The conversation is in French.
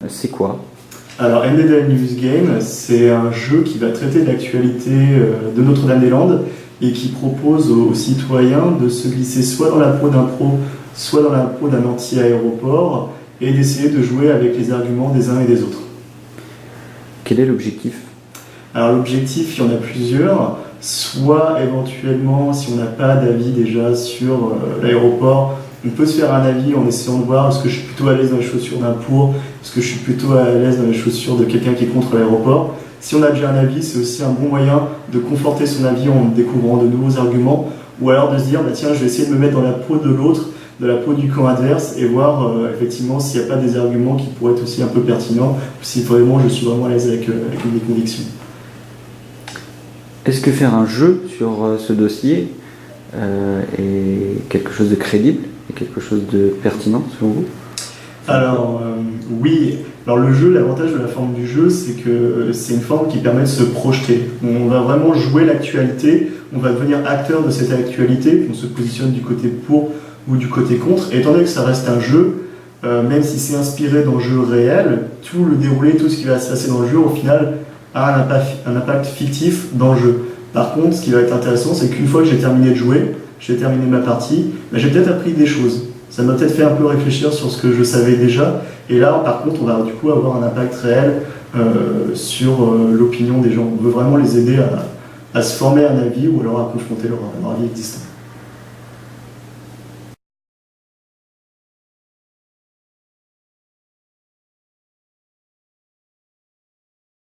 C'est quoi? Alors, NDDL News Game, c'est un jeu qui va traiter de l'actualité de Notre-Dame-des-Landes et qui propose aux citoyens de se glisser soit dans la peau d'un pro, soit dans la peau d'un anti-aéroport et d'essayer de jouer avec les arguments des uns et des autres. Quel est l'objectif? Alors l'objectif, il y en a plusieurs. Soit éventuellement, si on n'a pas d'avis déjà sur l'aéroport, on peut se faire un avis en essayant de voir est-ce que je suis plutôt à l'aise dans les chaussures d'un pour, est-ce que je suis plutôt à l'aise dans les chaussures de quelqu'un qui est contre l'aéroport. Si on a déjà un avis, c'est aussi un bon moyen de conforter son avis en découvrant de nouveaux arguments, ou alors de se dire, bah, tiens, je vais essayer de me mettre dans la peau de l'autre, de la peau du camp adverse, et voir effectivement s'il n'y a pas des arguments qui pourraient être aussi un peu pertinents, ou si vraiment je suis vraiment à l'aise avec mes convictions. Est-ce que faire un jeu sur ce dossier est quelque chose de crédible et quelque chose de pertinent selon vous? Alors oui, alors le jeu, l'avantage de la forme du jeu, c'est que c'est une forme qui permet de se projeter. On va vraiment jouer l'actualité, on va devenir acteur de cette actualité, on se positionne du côté pour ou du côté contre. Et étant donné que ça reste un jeu, même si c'est inspiré d'un jeu réel, tout le déroulé, tout ce qui va se passer dans le jeu, au final, a un impact fictif dans le jeu. Par contre, ce qui va être intéressant, c'est qu'une fois que j'ai terminé de jouer, j'ai terminé ma partie, j'ai peut-être appris des choses. Ça m'a peut-être fait un peu réfléchir sur ce que je savais déjà. Et là, par contre, on va du coup avoir un impact réel sur l'opinion des gens. On veut vraiment les aider à se former un avis ou alors à confronter leur avis existant.